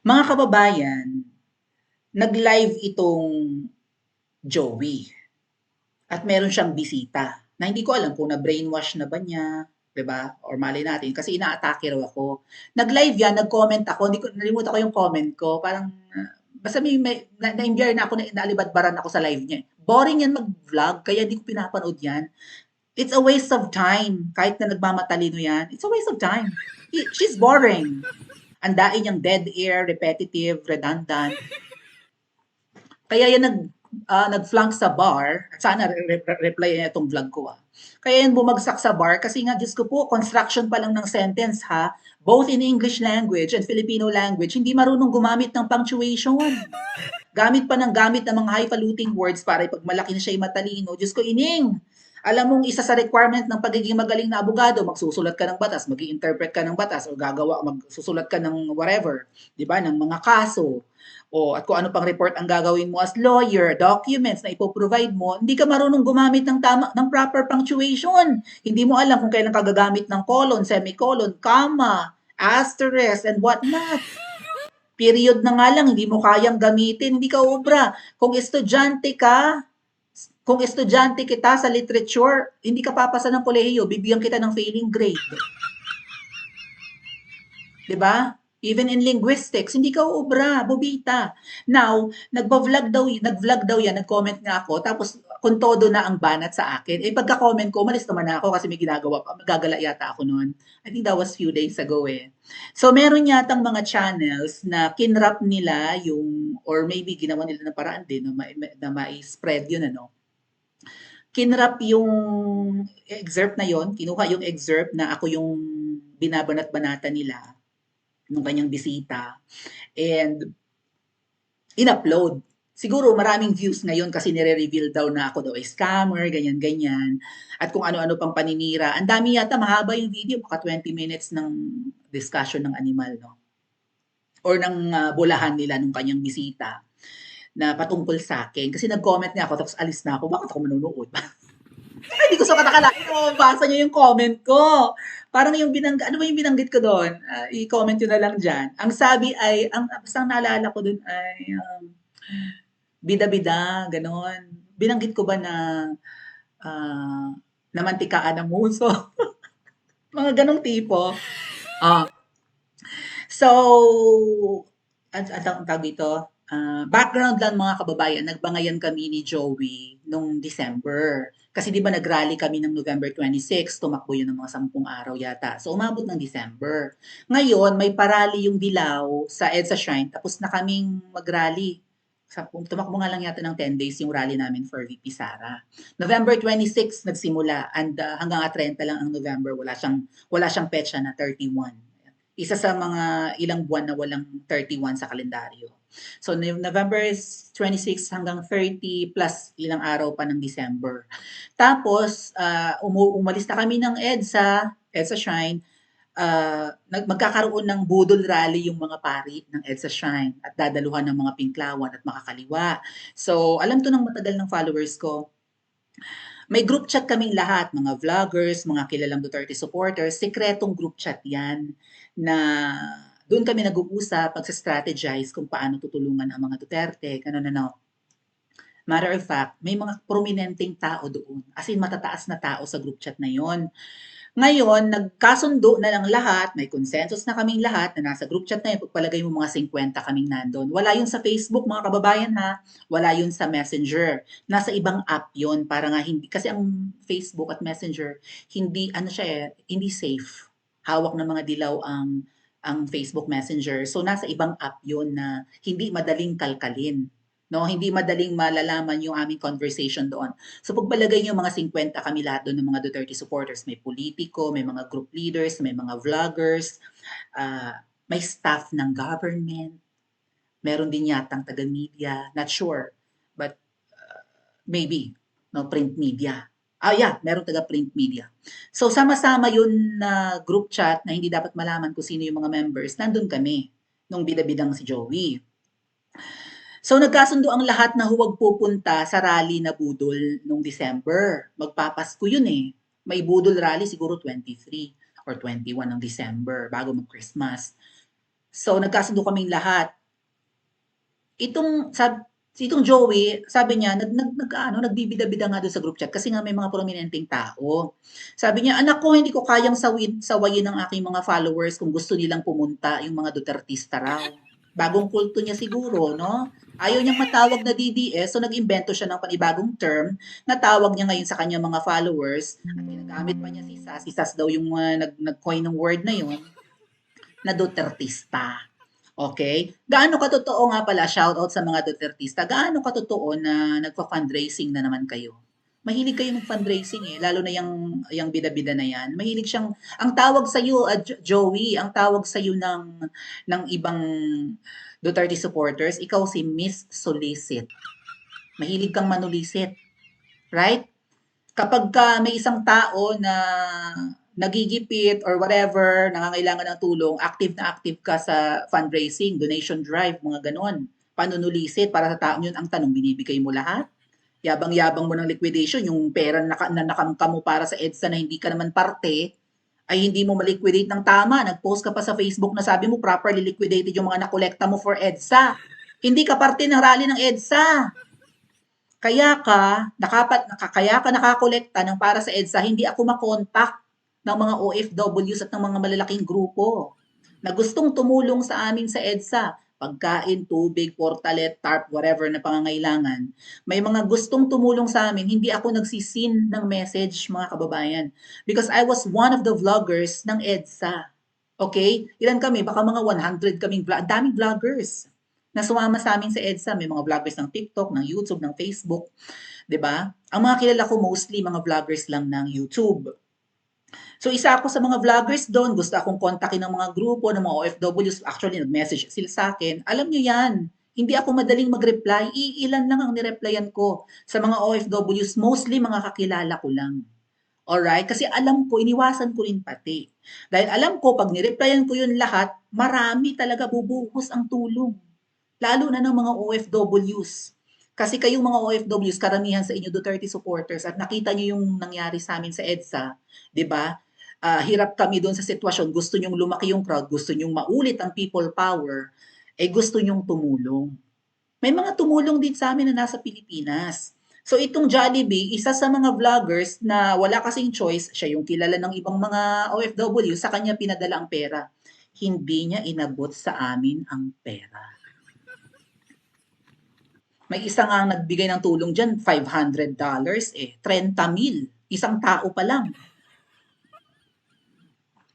Mga kababayan, nag-live itong Joey at meron siyang bisita na hindi ko alam kung na-brainwash na ba niya, 'di ba? Or malay natin kasi inaatake raw ako. Nag-live 'yan, nag-comment ako, hindi ko nalimutan ko yung comment ko, parang basta may na-imbyar na ako, naalibadbaran ako sa live niya. Boring yan mag-vlog kaya hindi ko pinapanood yan. It's a waste of time. Kahit na nagmamatalino yan, it's a waste of time. She's boring. Ang daing niyang dead air, repetitive, redundant. Kaya yan nag-flunk sa bar. At sana reply niya itong vlog ko. Kaya yan bumagsak sa bar kasi nga, Diyos ko po, construction pa lang ng sentence ha. Both in English language and Filipino language, hindi marunong gumamit ng punctuation. Gamit ng mga highfalutin words para ipagmalaki na siya yung matalino. Diyos ko, ining! Alam mong isa sa requirement ng pagiging magaling na abogado, magsusulat ka ng batas, mag-i-interpret ka ng batas, o magsusulat ka ng whatever, di ba, ng mga kaso, o at kung ano pang report ang gagawin mo as lawyer, documents na ipoprovide mo, hindi ka marunong gumamit ng proper punctuation. Hindi mo alam kung kailan ka gagamit ng colon, semicolon, comma, asterisk, and whatnot. Period na nga lang, hindi mo kayang gamitin, hindi ka obra. Kung estudyante kita sa literature, hindi ka papasa ng kolehiyo, bibigyan kita ng failing grade. 'Di ba? Even in linguistics, hindi ka uubra, bobita. Now, nag-vlog daw yan, nag-comment nga ako, tapos kung todo na ang banat sa akin, pagka-comment ko, umalis naman ako kasi may ginagawa pa, magagala yata ako noon. I think that was few days ago eh. So, meron yatang mga channels na kinrap nila yung, or maybe ginawa nila ng paraan din na ma-spread yun, ano. Kinrap yung excerpt na yon, kinuha yung excerpt na ako yung binabanat-banata nila nung kanyang bisita, and in-upload. Siguro maraming views ngayon kasi nire-reveal daw na ako daw ay scammer, ganyan-ganyan. At kung ano-ano pang paninira. Ang dami yata, mahaba yung video, baka 20 minutes ng discussion ng animal, no? Or ng bulahan nila nung kanyang bisita na patungkol sa akin. Kasi nag-comment niya ako, tapos alis na ako. Bakit ako manonood? Hindi ko sa nakalain na mababasa niyo yung comment ko. Parang yung ano ba yung binanggit ko doon? I-comment nyo na lang dyan. Ang sabi ay, basta ang naalala ko doon ay, bida-bida, ganon. Binanggit ko ba na, namantikaan ng muso? Mga ganong tipo. Ah, so, ang tawag dito, background lang mga kababayan, nagbangayan kami ni Joey nung December. Kasi di ba nag-rally kami ng November 26, tumakbo yun ng mga 10 araw yata. So umabot ng December. Ngayon, may parally yung Dilaw sa EDSA Shrine, tapos na kaming mag-rally. Tumakbo nga lang yata ng 10 days yung rally namin for VP Sara. November 26 nagsimula, and hanggang 30 lang ang November, wala siyang petsa na 31. Isa sa mga ilang buwan na walang 31 sa kalendaryo. So November 26 hanggang 30 plus ilang araw pa ng December. Tapos umalis na kami ng EDSA Shrine. Magkakaroon ng budol rally yung mga pari ng EDSA Shrine at dadaluhan ng mga pinklawan at makakaliwa. So alam to ng matagal ng followers ko. May group chat kaming lahat, mga vloggers, mga kilalang Duterte supporters, sekretong group chat yan na doon kami nag-uusap, magsa-strategize kung paano tutulungan ang mga Duterte, ano. Matter of fact, may mga prominenteng tao doon, as in matataas na tao sa group chat na yon. Ngayon, nagkasundo na lang lahat, may consensus na kaming lahat na nasa group chat na yun, pagpalagay mo mga 50 kaming nandun. Wala yun sa Facebook, mga kababayan ha, wala yun sa Messenger. Nasa ibang app yun, para nga hindi, kasi ang Facebook at Messenger, hindi, ano siya hindi safe. Hawak ng mga dilaw ang Facebook Messenger. So, nasa ibang app yun na hindi madaling kalkalin. No, hindi madaling malalaman yung aming conversation doon. So pagpalagay niyo mga 50 kami lahat doon ng mga Duterte supporters, may politiko, may mga group leaders, may mga vloggers, may staff ng government, meron din yatang taga-media, not sure, but maybe, no, print media. Meron taga-print media. So sama-sama yun na group chat na hindi dapat malaman kung sino yung mga members, nandun kami nung bida-bidang si Joey. So nagkasundo ang lahat na huwag pupunta sa rally na budol nung December. Magpapasko yun eh. May budol rally siguro 23 or 21 ng December bago mag-Christmas. So, nagkasundo kaming lahat. Itong Joey, sabi niya, nagbibida-bida nga doon sa group chat kasi nga may mga prominenteng tao. Sabi niya, anak ko, hindi ko kayang sawayin ng aking mga followers kung gusto nilang pumunta, yung mga Dutertista raw. Bagong kulto niya siguro, no? Ayaw niyang matawag na DDS, so nag-imbento siya ng panibagong term na tawag niya ngayon sa kanyang mga followers at ginagamit pa niya si Sas. Si Sas daw yung nag-coin ng word na yun, na Dutertista. Okay? Gaano katotoo nga pala, shoutout sa mga Dutertista, gaano katotoo na nagfa-fundraising na naman kayo? Mahilig kayo mag-fundraising eh, lalo na yung bida-bida na yan. Mahilig siyang, ang tawag sa iyo, Joey, ang tawag sa iyo ng ibang Duterte supporters, ikaw si Miss Solicit. Mahilig kang manulisit, right? Kapag may isang tao na nagigipit or whatever, nangangailangan ng tulong, active ka sa fundraising, donation drive, mga ganon. Panunulisit para sa taong yun, ang tanong, binibigay mo lahat? Yabang-yabang mo ng liquidation, yung pera na nakamka mo para sa EDSA na hindi ka naman parte, ay hindi mo ma-liquidate ng tama. Nag-post ka pa sa Facebook na sabi mo properly liquidated yung mga nakolekta mo for EDSA. Hindi ka parte ng rally ng EDSA. Kaya ka nakakolekta ng para sa EDSA, hindi ako makontak ng mga OFWs at ng mga malalaking grupo na gustong tumulong sa amin sa EDSA. Pagkain, tubig, portalet, tarp, whatever na pangangailangan. May mga gustong tumulong sa amin, hindi ako nagsisin ng message, mga kababayan. Because I was one of the vloggers ng EDSA. Okay? Ilan kami? Baka mga 100 kaming vlog. Daming vloggers na sumama sa amin sa EDSA. May mga vloggers ng TikTok, ng YouTube, ng Facebook. 'Di ba? Ang mga kilala ko mostly mga vloggers lang ng YouTube. So isa ako sa mga vloggers doon, gusto akong kontakin ng mga grupo, ng mga OFWs, actually nag-message sila sa akin. Alam niyo yan, hindi ako madaling mag-reply, iilan lang ang nireplyan ko sa mga OFWs, mostly mga kakilala ko lang. Alright? Kasi alam ko, iniwasan ko rin pati. Dahil alam ko, pag nireplyan ko yun lahat, marami talaga bubuhos ang tulong. Lalo na ng mga OFWs. Kasi kayong mga OFWs, karamihan sa inyo Duterte supporters at nakita niyo yung nangyari sa amin sa EDSA, 'di ba? Hirap kami doon sa sitwasyon, gusto nyong lumaki yung crowd, gusto nyong maulit ang people power, eh gusto nyong tumulong. May mga tumulong din sa amin na nasa Pilipinas. So itong Jollibee, isa sa mga vloggers na wala kasing choice, siya yung kilala ng ibang mga OFW, sa kanya pinadala ang pera. Hindi niya inabot sa amin ang pera. May isa nga nagbigay ng tulong dyan, $500 eh, 30,000. Isang tao pa lang.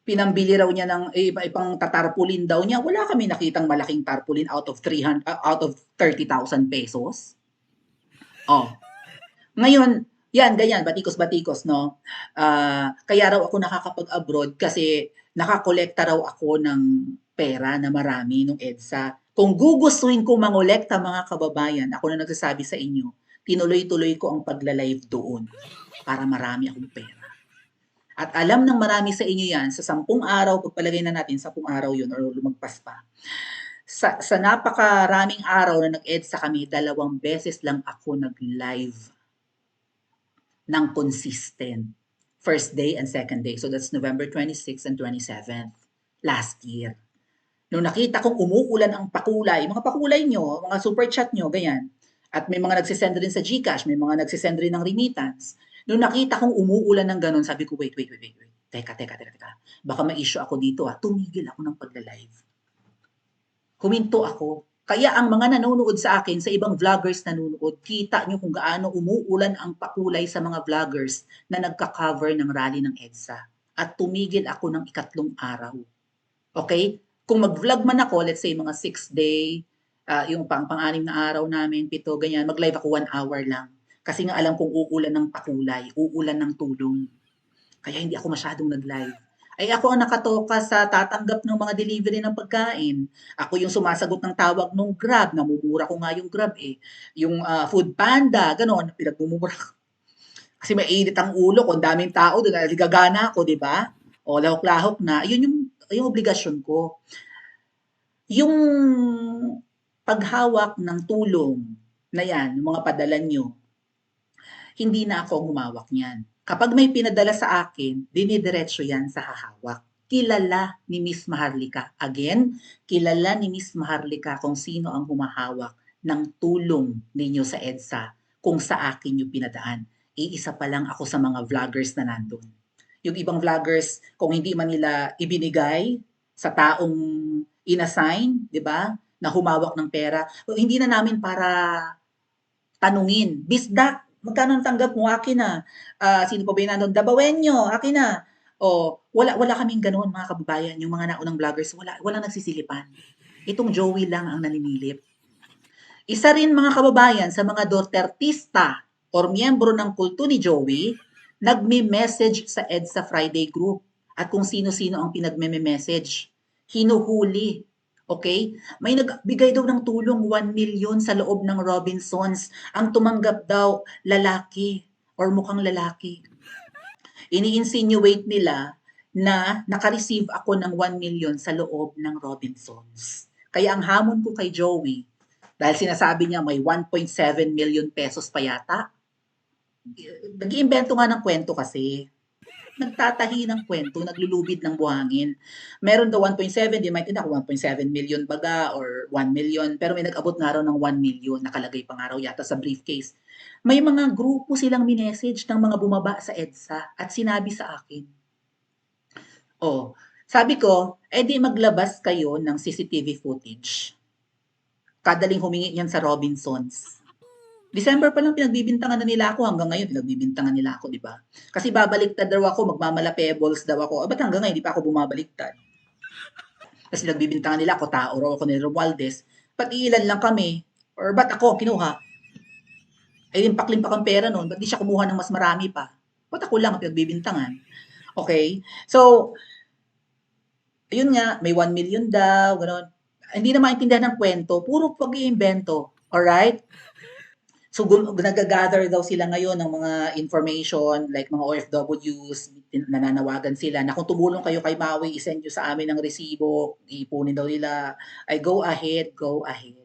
Pinambili raw niya ng ibang tatarpulin daw niya. Wala kami nakitang malaking tarpaulin out of 30,000 pesos. Oh. Ngayon, yan, ganyan, batikos-batikos, no? Kaya raw ako nakakapag-abroad kasi nakakolekta raw ako ng pera na marami nung EDSA. Kung gugustuhin ko mangolekta, mga kababayan, ako na nagsasabi sa inyo, tinuloy-tuloy ko ang pagla-live doon para marami akong pera. At alam ng marami sa inyo yan, sa 10 araw, pagpalagay na natin, 10 araw yun or lumagpas pa. Sa napakaraming araw na nag-EDSA kami, 2 beses lang ako nag-live ng consistent. First day and second day. So that's November 26th and 27th last year. Nung nakita kong umuulan ang pakulay, mga pakulay nyo, mga super chat nyo, ganyan. At may mga nagsisend rin sa GCash, may mga nagsisend rin ng remittance. Nung nakita kong umuulan ng ganun, sabi ko, wait. Teka. Baka may issue ako dito Tumigil ako ng pagla-live. Huminto ako. Kaya ang mga nanonood sa akin, sa ibang vloggers nanonood, kita nyo kung gaano umuulan ang pakulay sa mga vloggers na nagka-cover ng rally ng EDSA. At tumigil ako ng 3 araw. Okay? Kung mag-vlog man ako, let's say mga 6 day, yung pang-anim na araw namin, 7, ganyan, mag-live ako 1 hour lang. Kasi nga alam kong uulan ng pakulay, uulan ng tulong. Kaya hindi ako masyadong nag-live. Ay ako ang nakatoka sa tatanggap ng mga delivery ng pagkain. Ako yung sumasagot ng tawag ng Grab, namumura ko nga yung Grab eh. Yung Food Panda, gano'n, pinagmumura ko. Kasi mainit ang ulo ko, ang daming tao doon, gagana ako, di ba? O lahok-lahok na, yun yung obligasyon ko. Yung paghawak ng tulong na yan, yung mga padala nyo, hindi na ako humawak niyan. Kapag may pinadala sa akin, dinidiretso yan sa hahawak. kilala ni Miss Maharlika. Again, kilala ni Miss Maharlika kung sino ang humahawak ng tulong ninyo sa EDSA kung sa akin yung pinadaan. Iisa pa lang ako sa mga vloggers na nandun. Yung ibang vloggers, kung hindi man nila ibinigay sa taong inassign, di ba, na humawak ng pera, hindi na namin para tanungin, Bisdak, magkano tanggap mo? Akin na. Sino pa ba yung nandun? Dabawenyo, akin na. O, wala kaming ganoon mga kababayan. Yung mga naunang vloggers, wala nagsisilipan. Itong Joey lang ang naninilip. Isa rin mga kababayan sa mga Dutertista or miyembro ng kulto ni Joey, nagme-message sa EDSA Friday group at kung sino-sino ang pinagme-message. Hinuhuli. Okay? May nagbigay daw ng tulong 1 million sa loob ng Robinsons. Ang tumanggap daw lalaki or mukhang lalaki. Ini-insinuate nila na naka-receive ako ng 1 million sa loob ng Robinsons. Kaya ang hamon ko kay Joey, dahil sinasabi niya may 1.7 million pesos pa yata, nag-iimbento nga ng kwento kasi. Nagtatahi ng kwento, naglulubid ng buhangin. Meron daw 1.7, di maintindihan ako 1.7 million baga or 1 million, pero may nag-abot nga raw ng 1 million, nakalagay pa nga raw yata sa briefcase. May mga grupo silang minessage ng mga bumaba sa EDSA at sinabi sa akin, sabi ko, di maglabas kayo ng CCTV footage. Kadaling humingi yan sa Robinsons. December pa lang pinagbibintangan na nila ako, hanggang ngayon pinagbibintangan nila ako, di ba? Kasi babaliktad daw ako, magmamalapebles daw ako. Ba't hanggang ngayon di pa ako bumabaliktad? Kasi nagbibintangan nila ako, tao raw ako ni Romualdez. Ba't ilan lang kami? Or ba't ako kinuha? Ay limpak-limpak ang pera noon, ba't di siya kumuha ng mas marami pa? Ba't ako lang ang pinagbibintangan? Okay? So, ayun nga, may 1 million daw, gano'n. Hindi na maintindihan ng kwento, puro pag-iimbento. Alright? So, nag-gather daw sila ngayon ng mga information, like mga OFWs, nananawagan sila na kung tumulong kayo kay Maui, isend nyo sa amin ng resibo, ipunin daw nila, ay go ahead, go ahead.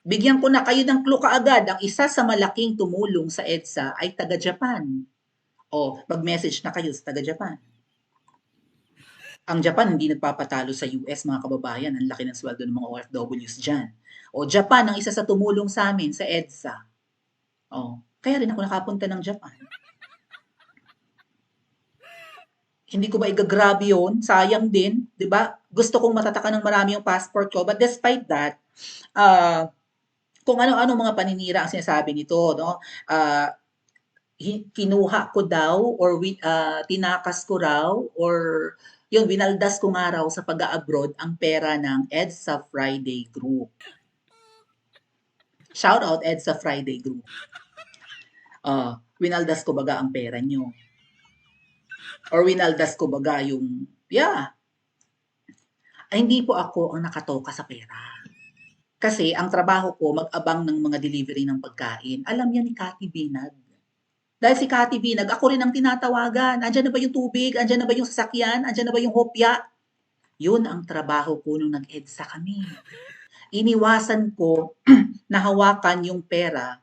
Bigyan ko na kayo ng clue kaagad, ang isa sa malaking tumulong sa EDSA ay taga-Japan. Mag-message na kayo sa taga-Japan. Ang Japan hindi nagpapatalo sa US, mga kababayan. Ang laki ng sweldo ng mga OFWs dyan. Japan ang isa sa tumulong sa amin sa EDSA. Kaya rin ako nakapunta ng Japan. Hindi ko ba igagrabe yun? Sayang din, di ba? Gusto kong matatakan ng marami yung passport ko. But despite that, kung ano-ano mga paninira ang sinasabi nito, no? Kinuha ko daw or tinakas ko raw or yun, winaldas ko nga raw sa pag-abroad ang pera ng EDSA Friday Group. Shout out EDSA Friday Group. Winaldas ko baga ang pera nyo. Or winaldas ko baga yung, hindi po ako ang nakatoka sa pera. Kasi ang trabaho ko, mag-abang ng mga delivery ng pagkain. Alam niya ni Cathy Binag. Dahil si Cathy Binag, ako rin ang tinatawagan. Andyan na ba yung tubig? Andyan na ba yung sasakyan? Andyan na ba yung hopya? Yun ang trabaho ko nung nag-EDSA kami. Iniwasan ko na hawakan yung pera.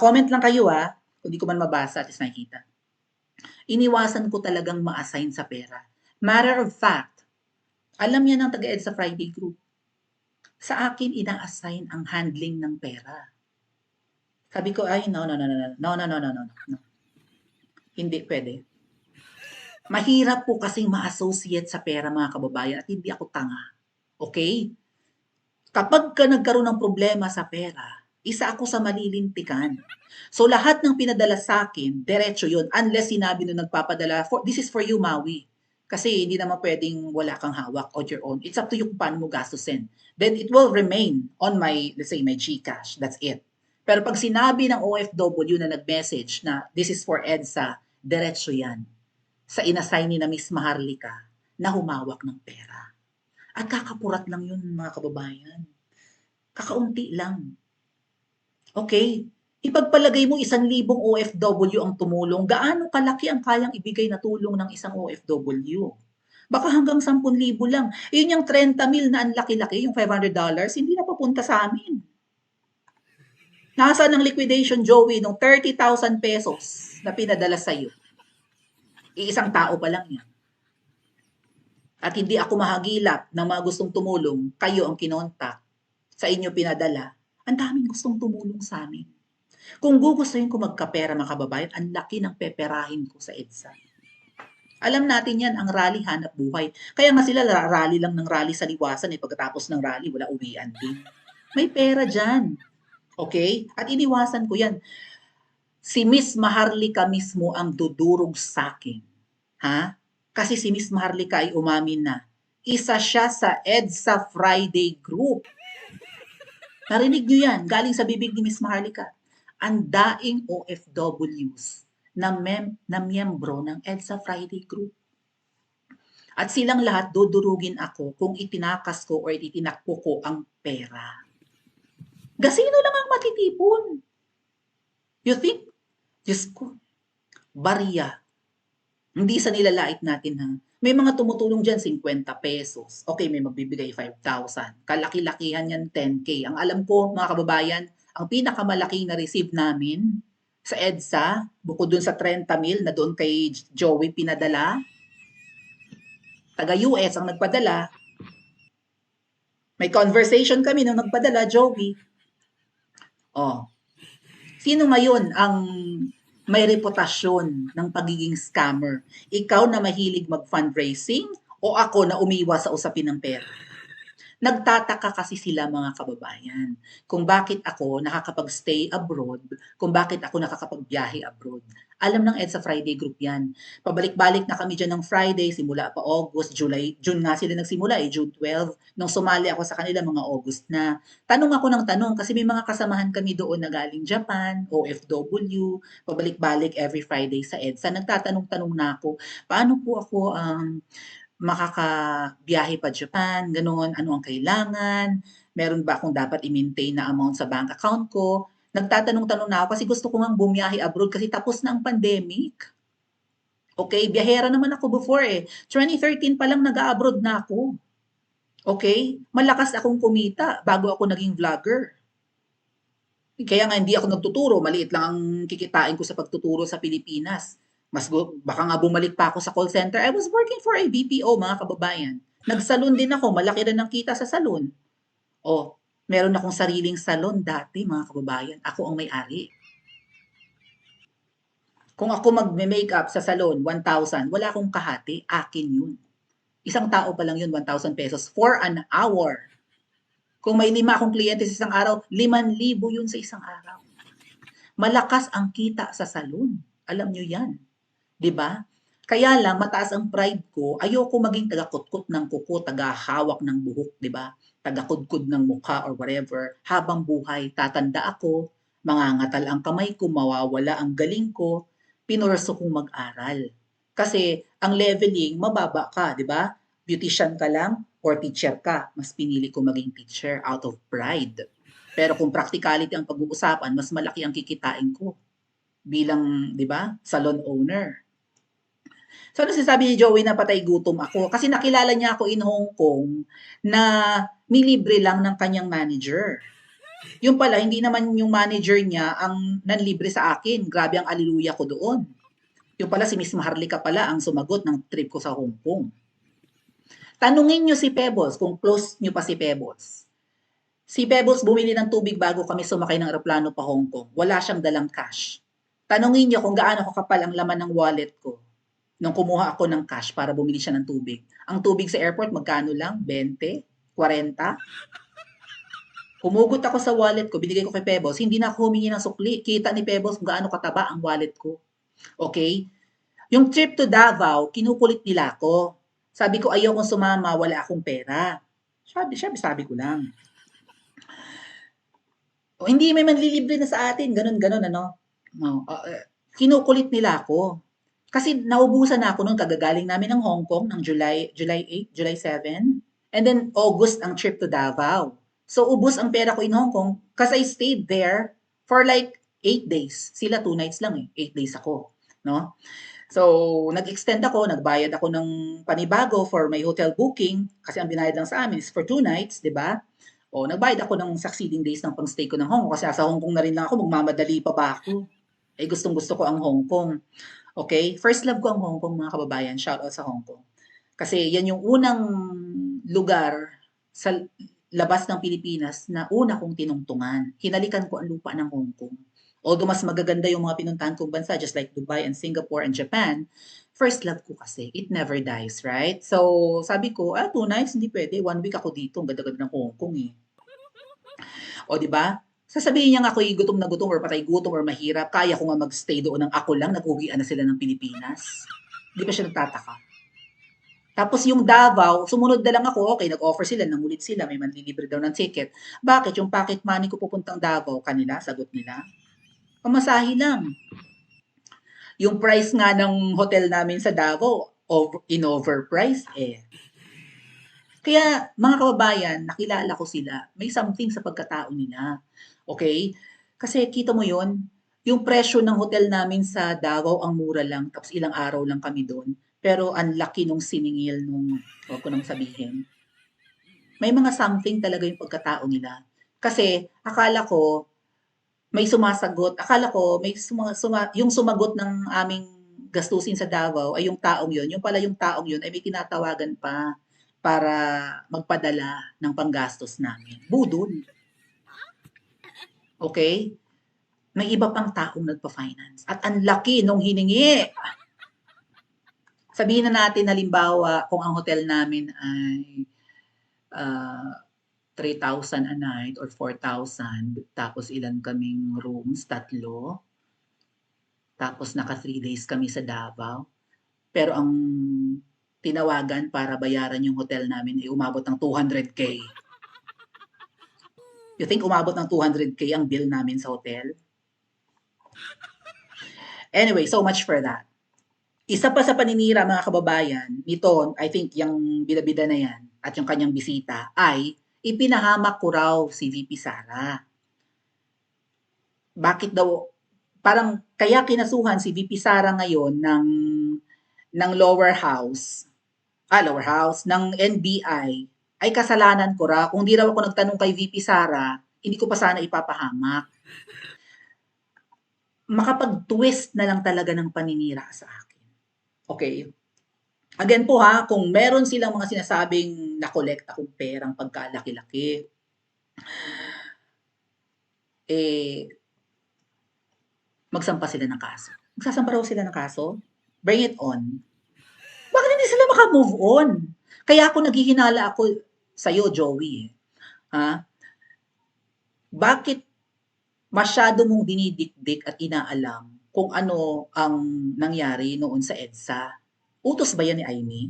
Comment lang kayo kung di ko man mabasa at is nakikita. Iniwasan ko talagang ma-assign sa pera. Matter of fact, alam niya ng taga-EDSA Friday Group. Sa akin, ina-assign ang handling ng pera. Sabi ko, no. Hindi pwede. Mahirap po kasing ma-associate sa pera, mga kababayan, at hindi ako tanga. Okay? Kapag ka nagkaroon ng problema sa pera, isa ako sa malilintikan. So lahat ng pinadala sa akin, diretso yun, unless sinabi nung nagpapadala, this is for you, Maui. Kasi hindi naman pwedeng wala kang hawak on your own. It's up to you kung paano mo gastusin. Then it will remain on my, let's say, my GCash. That's it. Pero pag sinabi ng OFW na nag-message na this is for EDSA, diretso yan sa inassign ni na Miss Maharlika na humawak ng pera. At kakapurat lang yun, mga kababayan. Kakaunti lang. Okay? Ipagpalagay mo 1,000 OFW ang tumulong. Gaano kalaki ang kayang ibigay na tulong ng isang OFW? Baka hanggang 10,000 lang. Yun yung 30,000 na ang laki-laki, yung $500, hindi na papunta sa amin. Nasaan ang liquidation, Joey, ng 30,000 pesos na pinadala sa'yo? Iisang tao pa lang yan. At hindi ako mahagilap ng mga gustong tumulong, kayo ang kinontak, sa inyo pinadala, ang daming gustong tumulong sa amin. Kung gugustuhin ko magkapera mga kababayan, ang laki ng peperahin ko sa EDSA. Alam natin yan, ang rally hanap buhay. Kaya nga sila rally lang ng rally sa liwasan pagkatapos ng rally, wala uwian din. May pera dyan. Okay? At iniwasan ko yan. Si Miss Maharlika mismo ang dudurog sa akin. Ha? Kasi si Miss Maharlika ay umamin na. Isa siya sa EDSA Friday group. Narinig nyo yan, galing sa bibig ni Miss Maharlika. Ang daing OFWs na miyembro ng EDSA Friday group. At silang lahat dudurugin ako kung itinakas ko o itinakbo ko ang pera. Gasino lang ang matitipon. You think? Diyos ko, bariya. Hindi sa nilalait natin ha. May mga tumutulong dyan, 50 pesos. Okay, may magbibigay 5,000. Kalaki-lakihan yan, 10K. Ang alam ko, mga kababayan, ang pinakamalaki na receive namin sa EDSA, bukod dun sa 30,000 na doon kay Joey pinadala, taga-US ang nagpadala, may conversation kami nung nagpadala, Joey. Oh, sino ngayon ang may reputasyon ng pagiging scammer? Ikaw na mahilig mag-fundraising o ako na umiwas sa usapin ng pera? Nagtataka kasi sila mga kababayan kung bakit ako nakakapag-stay abroad, kung bakit ako nakakapagbiyahe abroad. Alam ng EDSA Friday group yan. Pabalik-balik na kami dyan ng Friday, simula pa August, July, June nga sila nagsimula, June 12. Nung sumali ako sa kanila, mga August na. Tanong ako ng tanong kasi may mga kasamahan kami doon na galing Japan, OFW, pabalik-balik every Friday sa EDSA. Nagtatanong-tanong na ako, paano po ako makakabiyahe pa Japan, gano'n, ano ang kailangan, meron ba akong dapat i-maintain na amount sa bank account ko. Nagtatanong-tanong na ako kasi gusto ko ngang bumiyahe abroad kasi tapos na ang pandemic. Okay, biyahera naman ako before 2013 pa lang nag-a-abroad na ako. Okay, malakas akong kumita bago ako naging vlogger. Kaya nga hindi ako nagtuturo, maliit lang ang kikitain ko sa pagtuturo sa Pilipinas. Baka nga bumalik pa ako sa call center. I was working for a BPO, mga kababayan. Nagsalon din ako, malaki rin ang kita sa salon. Oh, meron akong sariling salon dati, mga kababayan. Ako ang may-ari. Kung ako mag-makeup sa salon, 1,000, wala akong kahati, akin yun. Isang tao pa lang yun, 1,000 pesos for an hour. Kung may 5 akong kliyente sa isang araw, 5,000 yun sa isang araw. Malakas ang kita sa salon. Alam nyo yan. 'Di ba? Kaya lang mataas ang pride ko, ayoko maging taga-kutkot ng kuko, taga-hawak ng buhok, 'di ba? Taga-kudkod ng mukha or whatever. Habang buhay, tatanda ako, mangangatal ang kamay ko, mawawala ang galing ko, pinorso kong mag-aral. Kasi ang leveling, mababa ka, 'di ba? Beautician ka lang or teacher ka, mas pinili ko maging teacher out of pride. Pero kung practicality ang pag-uusapan, mas malaki ang kikitain ko bilang, 'di ba, salon owner. So, ano sinasabi ni Joey na patay gutom ako? Kasi nakilala niya ako in Hong Kong na nilibre lang ng kanyang manager. Yung pala, hindi naman yung manager niya ang nanlibre sa akin. Grabe ang aliluya ko doon. Yung pala, si Miss Maharlika pala ang sumagot ng trip ko sa Hong Kong. Tanungin niyo si Pebbles, kung close niyo pa si Pebbles. Si Pebbles bumili ng tubig bago kami sumakay ng aeroplano pa Hong Kong. Wala siyang dalang cash. Tanungin niyo kung gaano kakapal ang laman ng wallet ko nung kumuha ako ng cash para bumili siya ng tubig. Ang tubig sa airport, magkano lang? 20? 40? Humugot ako sa wallet ko, binigay ko kay Pebbles, hindi na ako humingi ng sukli. Kita ni Pebbles kung gaano kataba ang wallet ko. Okay? Yung trip to Davao, kinukulit nila ako. Sabi ko, ayaw kong sumama, wala akong pera. Sabi ko lang. O, hindi may manlilibre na sa atin, ganun, ano. No, kinukulit nila ako. Kasi naubusan na ako noon, kagagaling namin ng Hong Kong ng July 8, July 7. And then August ang trip to Davao. So ubos ang pera ko in Hong Kong kasi I stayed there for like 8 days. Sila 2 nights lang 8 days ako, no? So nag-extend ako, nagbayad ako ng panibago for my hotel booking kasi ang binayad lang sa amin is for 2 nights, 'di ba? O nagbayad ako ng succeeding days ng pang-stay ko ng Hong Kong kasi sa Hong Kong na rin lang ako, magmamadali pa ba ako? Eh gustong-gusto ko ang Hong Kong. Okay? First love ko ang Hong Kong, mga kababayan. Shout out sa Hong Kong. Kasi yan yung unang lugar sa labas ng Pilipinas na una kong tinungtungan. Hinalikan ko ang lupa ng Hong Kong. Although mas magaganda yung mga pinuntahan kong bansa, just like Dubai and Singapore and Japan, first love ko kasi, it never dies, right? So, sabi ko, 2 nights, hindi pwede. 1 week ako dito. Ang ganda-ganda ng Hong Kong eh. O, di ba? Sasabihin niya nga ako'y gutom na gutom or patay gutom or mahirap, kaya ko nga magstay doon ng ako lang, nag-uwian na sila ng Pilipinas. Di ba siya nagtataka? Tapos yung Davao, sumunod na lang ako, okay, nag-offer sila, nangulit sila, may manlilibre daw ng ticket. Bakit? Yung pocket money ko pupuntang Davao, kanila, sagot nila. Pamasahe lang. Yung price nga ng hotel namin sa Davao, in-overprice eh. Kaya mga kababayan, nakilala ko sila. May something sa pagkatao nila. Okay? Kasi kita mo yon, yung presyo ng hotel namin sa Davao ang mura lang, tapos ilang araw lang kami doon. Pero ang laki nung siningil nung, huwag ko nang sabihin. May mga something talaga yung pagkatao nila. Kasi akala ko may sumasagot, akala ko may yung sumagot ng aming gastusin sa Davao ay yung taong yun. Yung pala yung taong yun ay may tinatawagan pa para magpadala ng panggastos namin. Budol. Okay? May iba pang taong nagpa-finance. At ang laki nung hiningi. Sabihin na natin halimbawa kung ang hotel namin ay 3,000 a night or 4,000, tapos ilan kaming rooms, 3. Tapos naka 3 days kami sa Davao. Pero ang tinawagan para bayaran yung hotel namin ay umabot ng 200K. You think umabot ng 200K ang bill namin sa hotel? Anyway, so much for that. Isa pa sa paninira mga kababayan, nito, I think yung bida-bida na yan at yung kanyang bisita ay ipinahamak ko raw si VP Sara. Bakit daw, parang kaya kinasuhan si VP Sara ngayon ng lower house, ng NBI, ay kasalanan ko raw. Kung di raw ako nagtanong kay VP Sara, hindi ko pa sana ipapahamak. Makapag-twist na lang talaga ng paninira sa akin. Okay. Again po ha, kung meron silang mga sinasabing nakolekta kong perang pagkalaki-laki, magsampa sila ng kaso. Magsasampa raw sila ng kaso? Bring it on. Bakit hindi sila makamove on? Kaya ako naghihinala ako sa'yo, Joey. Ha? Bakit masyado mong dinidikdik at inaalam kung ano ang nangyari noon sa EDSA? Utos ba yan ni Aimee?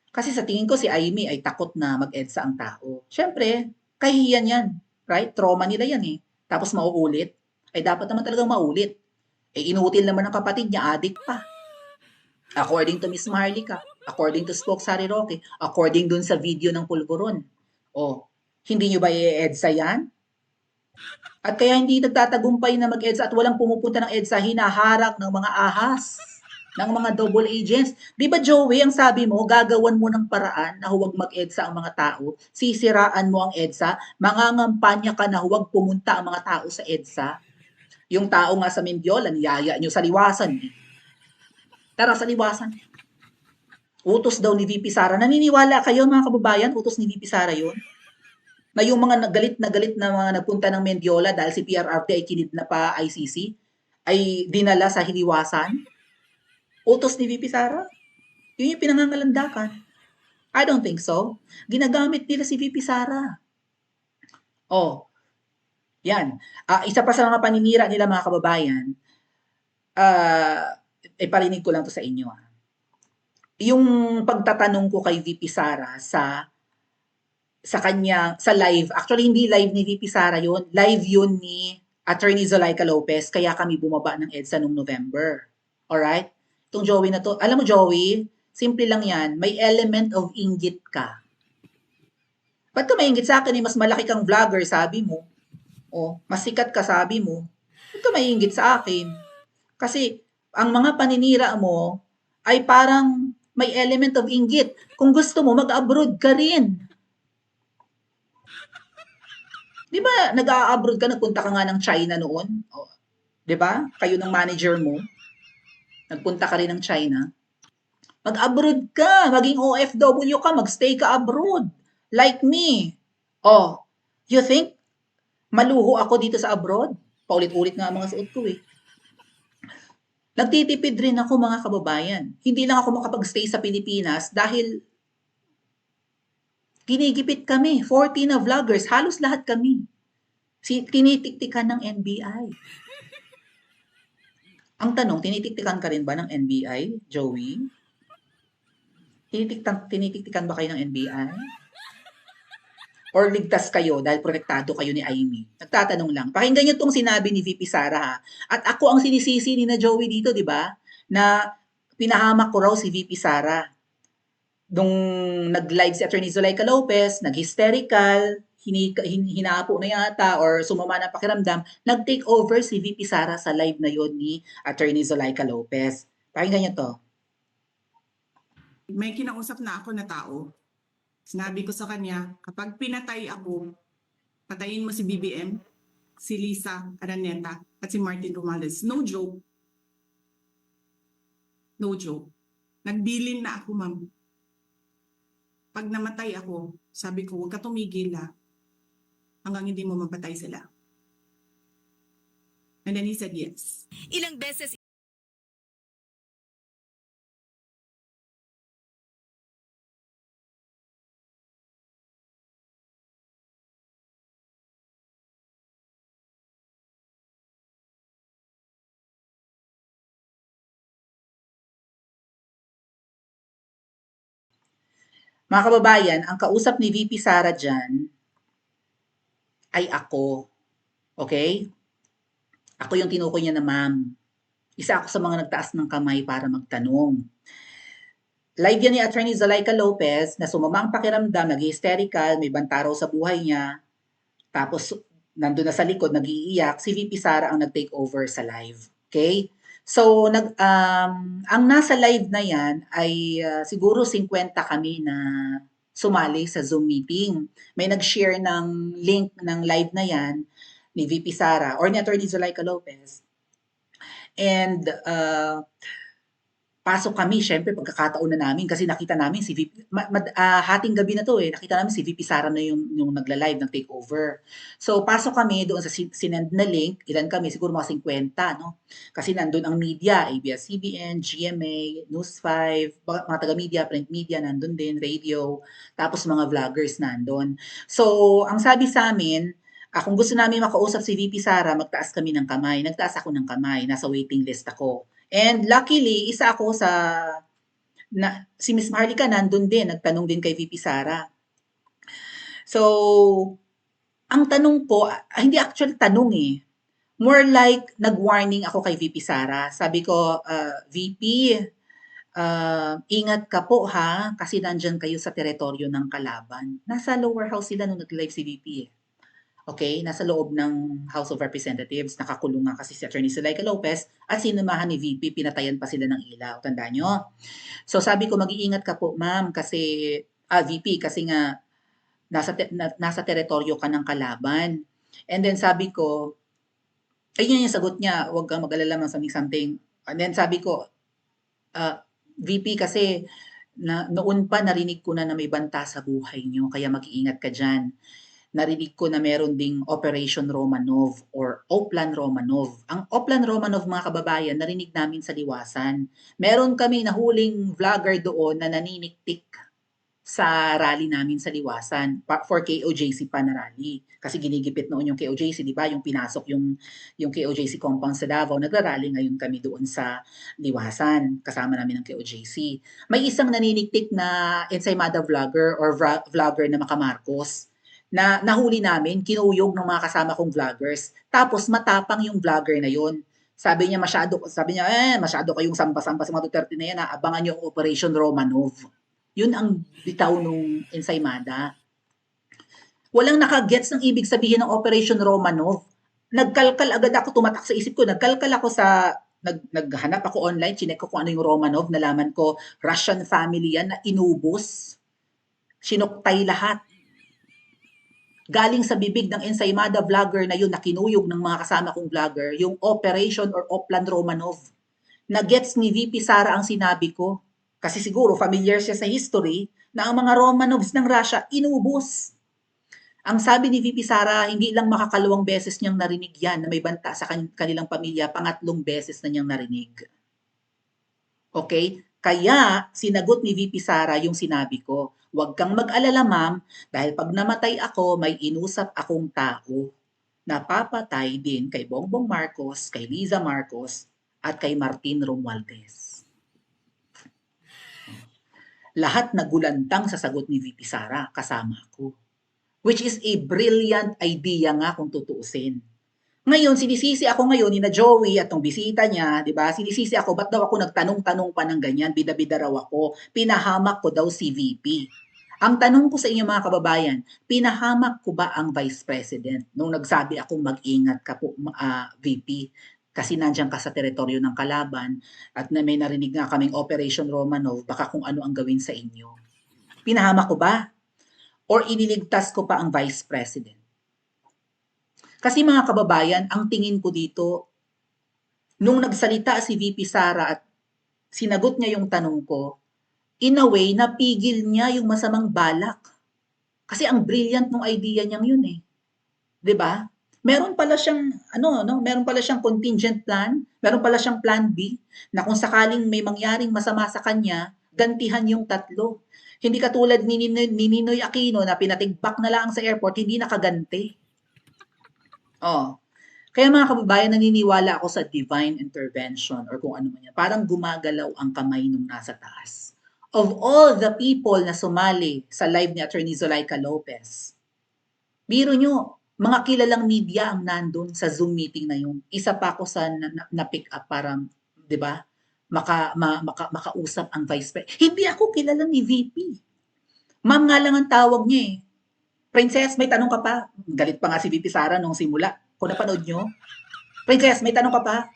Kasi sa tingin ko si Aimee ay takot na mag-EDSA ang tao. Siyempre, kahihiyan yan. Right? Trauma nila yan eh. Tapos mauulit. Ay dapat naman talagang maulit. Inutil naman ng kapatid niya, adik pa. According to Miss Marlica, according to Spokes Harry Roque, according dun sa video ng Pulburon. Hindi nyo ba i-EDSA yan? At kaya hindi nagtatagumpay na mag-EDSA at walang pumupunta ng EDSA, hinaharang ng mga ahas, ng mga double agents. Di ba Joey, ang sabi mo, gagawan mo ng paraan na huwag mag-EDSA ang mga tao, sisiraan mo ang EDSA, mangangampanya ka na huwag pumunta ang mga tao sa EDSA. Yung tao nga sa Mendiola, niyaya nyo sa liwasan. Tara sa liwasan. Utos daw ni VP Sara. Naniniwala kayo mga kababayan, utos ni VP Sara yun? Na yung mga galit na mga nagpunta ng Mendiola dahil si PRRT ay kinidnap pa ICC, ay dinala sa hiliwasan? Utos ni VP Sara? Yun yung pinangangalandakan. I don't think so. Ginagamit nila si VP Sara. Yan. Isa pa sa mga paninira nila mga kababayan, parinig ko lang to sa inyo. Yung pagtatanong ko kay VP Sara sa kanya, sa live, actually hindi live ni VP Sara yun, live yun ni Attorney Zulaika Lopez, kaya kami bumaba ng EDSA noong November. Alright? Itong Joey na to, alam mo Joey, simple lang yan, may element of inggit ka. Ba't ka mainggit sa akin? Mas malaki kang vlogger, sabi mo. Mas sikat ka, sabi mo. Ba't ka mainggit sa akin? Kasi ang mga paninira mo ay parang may element of inggit. Kung gusto mo, mag-abroad ka rin. Di ba nag-a-abroad ka, nagpunta ka nga ng China noon? Di ba? Kayo ng manager mo. Nagpunta ka rin ng China. Mag-abroad ka, maging OFW ka, magstay ka abroad. Like me. Oh, you think maluho ako dito sa abroad? Paulit-ulit nga ang mga suot ko eh. Nagtitipid rin ako mga kababayan. Hindi lang ako makapag-stay sa Pilipinas dahil ginigipit kami. 40 na vloggers, halos lahat kami. Tinitiktikan ng NBI. Ang tanong, tinitiktikan ka rin ba ng NBI, Joey? Tinitiktikan ba kayo ng NBI? Or ligtas kayo dahil protektado kayo ni Amy? Nagtatanong lang. Pakinggan niyo itong sinabi ni VP Sara ha. At ako ang sinisisi ni na Joey dito, di ba? Na pinahamak ko raw si VP Sara. Nung nag-live si Attorney Zulaika Lopez, nag-hysterical, hinapo na yata or sumama na pakiramdam, nag-take over si VP Sara sa live na yon ni Attorney Zulaika Lopez. Pakinggan niyo to. May kinausap na ako na tao. Sinabi ko sa kanya, kapag pinatay ako, patayin mo si BBM, si Lisa Araneta, at si Martin Romales. No joke. No joke. Nagbilin na ako, ma'am. Pag namatay ako, sabi ko, huwag ka tumigil hanggang hindi mo mapatay sila. And then he said yes. Ilang beses Mga kababayan, ang kausap ni VP Sara dyan ay ako. Okay? Ako yung tinukoy niya na ma'am. Isa ako sa mga nagtaas ng kamay para magtanong. Live yan ni Attorney Zulaika Lopez na sumama ang pakiramdam, nag-hysterical, may bantaraw sa buhay niya. Tapos, nandun na sa likod, nag-iiyak. Si VP Sara ang nag-take over sa live. Okay? So, ang nasa live na yan ay siguro 50 kami na sumali sa Zoom meeting. May nag-share ng link ng live na yan ni VP Sara or ni Attorney Zulaika Lopez. And pasok kami, syempre pagkakataon na namin kasi nakita namin si VP, hating gabi na to eh, nakita namin si VP Sara na yung nagla-live, ng takeover. So pasok kami doon sa sinend na link, ilan kami, siguro mga 50, no? Kasi nandun ang media, ABS-CBN, GMA, News 5, mga taga-media, print media, nandun din, radio, tapos mga vloggers nandun. So ang sabi sa amin, kung gusto namin makausap si VP Sara, magtaas kami ng kamay. Nagtaas ako ng kamay, nasa waiting list ako. And luckily, isa ako si Miss Marlica nandun din, nagtanong din kay VP Sara. So, ang tanong ko, hindi actually tanong eh. More like, nag-warning ako kay VP Sara. Sabi ko, VP, ingat ka po ha, kasi nandyan kayo sa teritoryo ng kalaban. Nasa lower house sila nung nag-live si VP eh. Okay, nasa loob ng House of Representatives, nakakulong nga kasi si Attorney Zulaika Lopez at sinamahan ni VP, pinatayan pa sila ng ilaw. Tandaan nyo? So sabi ko, mag-iingat ka po ma'am kasi, VP, kasi nga nasa teritoryo ka ng kalaban. And then sabi ko, ayun yung sagot niya, huwag kang mag-alala man something. And then sabi ko, VP kasi noon pa narinig ko na may banta sa buhay nyo, kaya mag-iingat ka dyan. Narinig ko na meron ding Operation Romanov or Oplan Romanov. Ang Oplan Romanov, mga kababayan, narinig namin sa Liwasan. Meron kami nahuling vlogger doon na naniniktik sa rally namin sa Liwasan for KOJC pa na rally. Kasi ginigipit noon yung KOJC, di ba? Yung pinasok yung KOJC compound sa Davao. Nagrarally ngayon kami doon sa Liwasan. Kasama namin ng KOJC. May isang naniniktik na ensaymada vlogger or vlogger na Makamarcos na nahuli namin, kinuyog ng mga kasama kong vloggers. Tapos matapang yung vlogger na yon. Sabi niya masyado kayong samba-samba sa mga Duterte na yan, abangan niyo ang Operation Romanov. Yun ang bitaw nung ensaymada. Walang nakagets ng ibig sabihin ng Operation Romanov. Nagkalkal agad ako, tumatak sa isip ko, nagkalkal ako naghanap ako online, chinek ko kung ano yung Romanov, nalaman ko, Russian family yan na inubos. Sinuktay lahat. Galing sa bibig ng ensaymada vlogger na yun na kinuyog ng mga kasama kong vlogger, yung Operation or Oplan Romanov. Na gets ni VP Sara ang sinabi ko. Kasi siguro familiar siya sa history na ang mga Romanovs ng Russia inubos. Ang sabi ni VP Sara, hindi lang makakalawang beses niyang narinig yan na may banta sa kanilang pamilya, pangatlong beses na niyang narinig. Okay? Kaya sinagot ni VP Sara yung sinabi ko, huwag kang mag-alala ma'am, dahil pag namatay ako, may inusap akong tao na papatay din kay Bongbong Marcos, kay Liza Marcos, at kay Martin Romualdez. Lahat nagulantang sa sagot ni VP Sara, kasama ko. Which is a brilliant idea nga kung tutuusin. Ngayon, sinisisi ako ngayon ni na Joey at tong bisita niya, di ba? Sinisisi ako, ba't daw ako nagtanong-tanong pa ng ganyan? Bida-bida raw ako. Pinahamak ko daw si VP. Ang tanong ko sa inyo mga kababayan, pinahamak ko ba ang Vice President nung nagsabi akong mag-ingat ka po, VP? Kasi nandiyan ka sa teritoryo ng kalaban at na may narinig nga kaming Operation Romanov, baka kung ano ang gawin sa inyo. Pinahamak ko ba? Or iniligtas ko pa ang Vice President? Kasi mga kababayan, ang tingin ko dito, nung nagsalita si VP Sara at sinagot niya yung tanong ko, in a way, napigil niya yung masamang balak. Kasi ang brilliant ng idea niyang yun eh. 'Di ba? Meron pala siyang meron pala siyang contingent plan, meron pala siyang plan B na kung sakaling may mangyaring masama sa kanya, gantihan yung tatlo. Hindi katulad ni Ninoy Aquino na pinatigbak na lang sa airport, hindi nakaganti. Oh. Kaya mga kababayan, naniniwala ako sa divine intervention or kung ano man yan. Parang gumagalaw ang kamay nung nasa taas. Of all the people na sumali sa live ni Attorney Zulaika Lopez, biro nyo, mga kilalang media ang nandun sa Zoom meeting na yun. Isa pa ako sa na-pick up para, di ba, makausap ang Vice President. Hindi ako kilala ni VP. Ma'am nga lang ang tawag niya eh. Princess, may tanong ka pa? Galit pa nga si VP Sara nung simula. Kung napanood nyo, Princess, may tanong ka pa?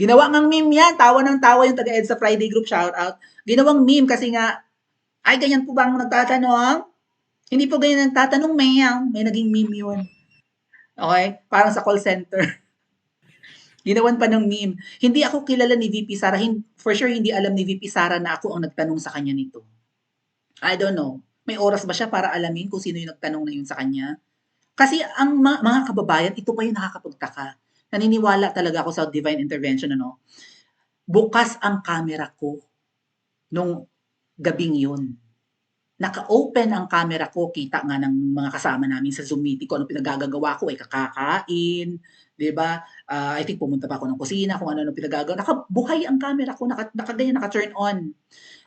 Ginawa ngang meme yan. Tawa ng tawa yung taga-EDSA Friday group shoutout. Ginawang meme kasi nga, ay, ganyan po ba ang nagtatanong? Hindi po ganyan nagtatanong, ma'am. May naging meme yun. Okay? Parang sa call center. Ginawan pa ng meme. Hindi ako kilala ni VP Sara. For sure, hindi alam ni VP Sara na ako ang nagtanong sa kanya nito. I don't know. May oras ba siya para alamin kung sino yung nagtanong na yun sa kanya? Kasi ang mga kababayan, ito pa yung nakakapagtaka. Naniniwala talaga ako sa divine intervention, ano? Bukas ang camera ko nung gabing yun. Naka-open ang camera ko, kita nga ng mga kasama namin sa Zoom meeting ko, ano pinagagagawa ko, ay kakakain, di ba? I think pumunta pa ako ng kusina, kung ano pinagagawa. Nakabuhay ang camera ko, nakaganyan, naka-turn on.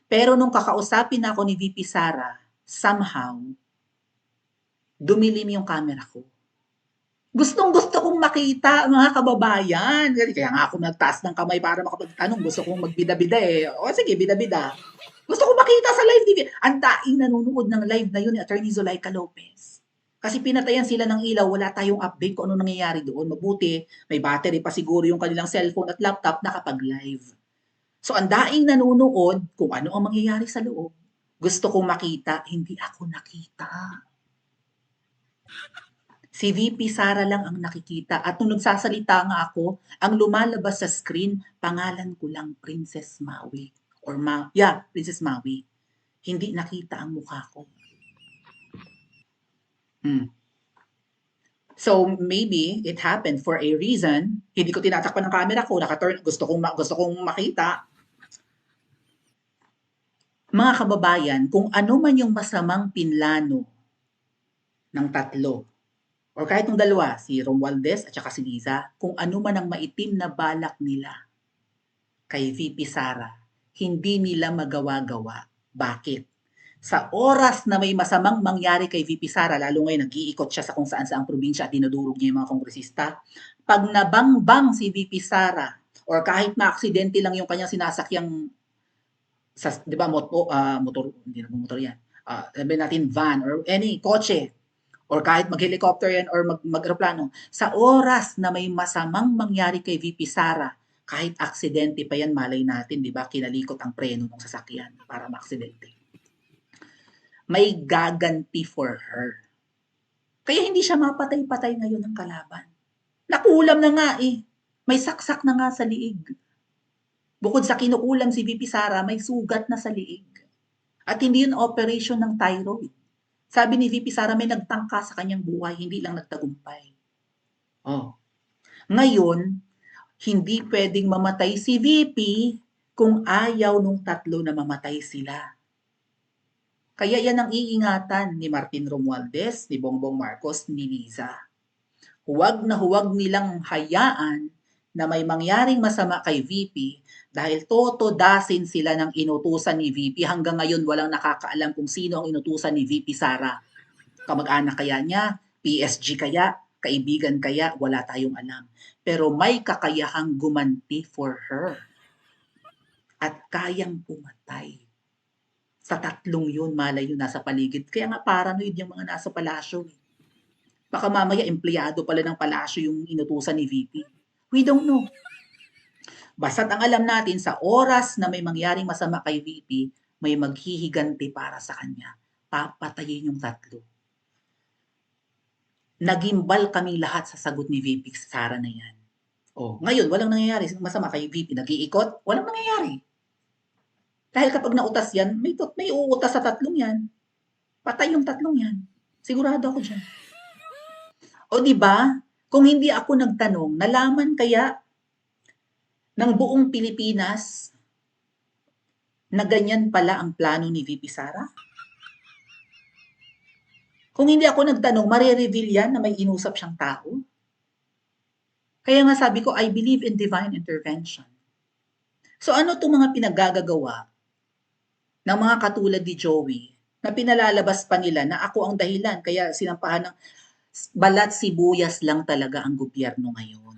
Pero nung kakausapin ako ni VP Sara, somehow, dumilim yung camera ko. Gustong-gusto kong makita, mga kababayan. Kaya nga ako nagtaas ng kamay para makapagtanong. Gusto kong magbida-bida eh. O sige, bida-bida. Gusto kong makita sa live TV. Ang daing nanonood ng live na yun ni Attorney Zulaika Lopez. Kasi pinatayan sila ng ilaw, wala tayong update kung ano nangyayari doon. Mabuti, may battery pa siguro yung kanilang cellphone at laptop nakapag-live. So ang daing nanonood kung ano ang mangyayari sa loob. Gusto kong makita, hindi ako nakita. Si VP Sara lang ang nakikita at nung nagsasalita nga ako, ang lumalabas sa screen, pangalan ko lang Princess Maui. Princess Maui. Hindi nakita ang mukha ko. So maybe it happened for a reason. Hindi ko tinatakpan ng camera ko, gusto kong makita. Mga kababayan, kung ano man yung masamang pinlano ng tatlo, or kahit ng dalawa, si Romualdez at saka si Liza, kung ano man ang maitim na balak nila kay VP Sara, hindi nila magawa-gawa. Bakit? Sa oras na may masamang mangyari kay VP Sara, lalo ngayon nag-iikot siya sa kung saan-saang probinsya at dinudurog niya yung mga kongresista, pag nabangbang si VP Sara, or kahit na-aksidente lang yung kanyang sinasakyang, di ba, motor, hindi na motor yan, sabihin natin van, or any kotse, or kahit mag-helicopter yan or mag-aeroplano, sa oras na may masamang mangyari kay VP Sara, kahit aksidente pa yan, malay natin, di ba, kinalikot ang preno ng sasakyan para maaksidente. May gaganti for her. Kaya hindi siya mapatay-patay ngayon ng kalaban. Nakulam na nga eh. May saksak na nga sa liig. Bukod sa kinukulam si VP Sara, may sugat na sa liig. At hindi yun operation ng thyroid. Sabi ni VP Sara, may nagtangka sa kanyang buhay, hindi lang nagtagumpay. Oh. Ngayon, hindi pwedeng mamatay si VP kung ayaw nung tatlo na mamatay sila. Kaya yan ang iingatan ni Martin Romualdez, ni Bongbong Marcos, ni Liza. Huwag na huwag nilang hayaan na may mangyaring masama kay VP dahil totodasin sila ng inutusan ni VP. Hanggang ngayon walang nakakaalam kung sino ang inutusan ni VP Sara. Kamag-anak kaya niya, PSG kaya, kaibigan kaya, wala tayong alam. Pero may kakayahang gumanti for her. At kayang pumatay. Sa tatlong yun, malay yun, nasa paligid. Kaya nga paranoid yung mga nasa palasyo. Baka mamaya empleyado pala ng palasyo yung inutusan ni VP. We don't know. Basta't ang alam natin, sa oras na may mangyaring masama kay VP, may maghihiganti para sa kanya. Papatayin yung tatlo. Nagimbal kami lahat sa sagot ni VP Sara na yan. Oh, ngayon, walang nangyayari masama kay VP. Nag-iikot, walang nangyayari. Dahil kapag nautas yan, may uutas sa tatlong yan. Patay yung tatlong yan. Sigurado ako dyan. O di ba? Kung hindi ako nagtanong, nalaman kaya ng buong Pilipinas na ganyan pala ang plano ni VP Sara? Kung hindi ako nagtanong, mare-reveal yan na may inusap siyang tao? Kaya nga sabi ko, I believe in divine intervention. So ano itong mga pinaggagawa ng mga katulad ni Joey na pinalalabas pa nila na ako ang dahilan kaya sinampahan ng balat sibuyas lang talaga ang gobyerno ngayon.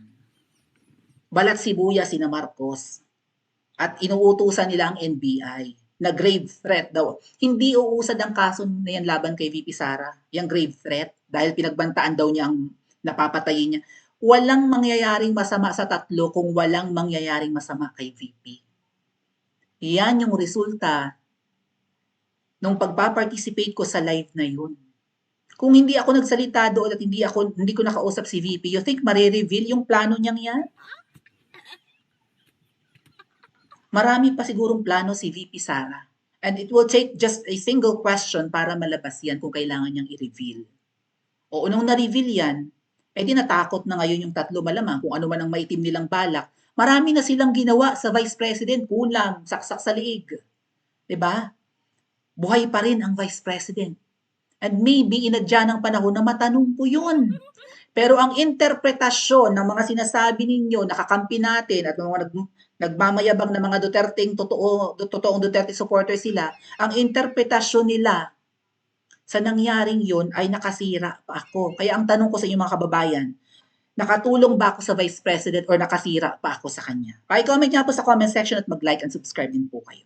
Balat sibuyas sina Marcos at inuutusan nila ang NBI na grave threat daw. Hindi uusad ang kaso na yan laban kay VP Sara, yung grave threat, dahil pinagbantaan daw niya ang napapatayin niya. Walang mangyayaring masama sa tatlo kung walang mangyayaring masama kay VP. Yan yung resulta nung pagpa-participate ko sa live na yun. Kung hindi ako nagsalita doon at hindi ko nakausap si VP, you think mare-reveal yung plano niyang yan? Marami pa sigurong plano si VP Sara. And it will take just a single question para malabas yan kung kailangan niyang i-reveal. O nung na-reveal yan, di natakot na ngayon yung tatlo malamang kung ano man ang maitim nilang balak. Marami na silang ginawa sa Vice President, kulang, saksak sa liig. Diba? Buhay pa rin ang Vice President. And maybe inadya ng panahon na matanong ko yun. Pero ang interpretasyon ng mga sinasabi ninyo, nakakampi natin at mga nagmamayabang na mga totoong Duterte supporter sila, ang interpretasyon nila sa nangyaring yun ay nakasira pa ako. Kaya ang tanong ko sa inyo mga kababayan, nakatulong ba ako sa Vice President or nakasira pa ako sa kanya? Pa-comment niya po sa comment section at mag-like and subscribe din po kayo.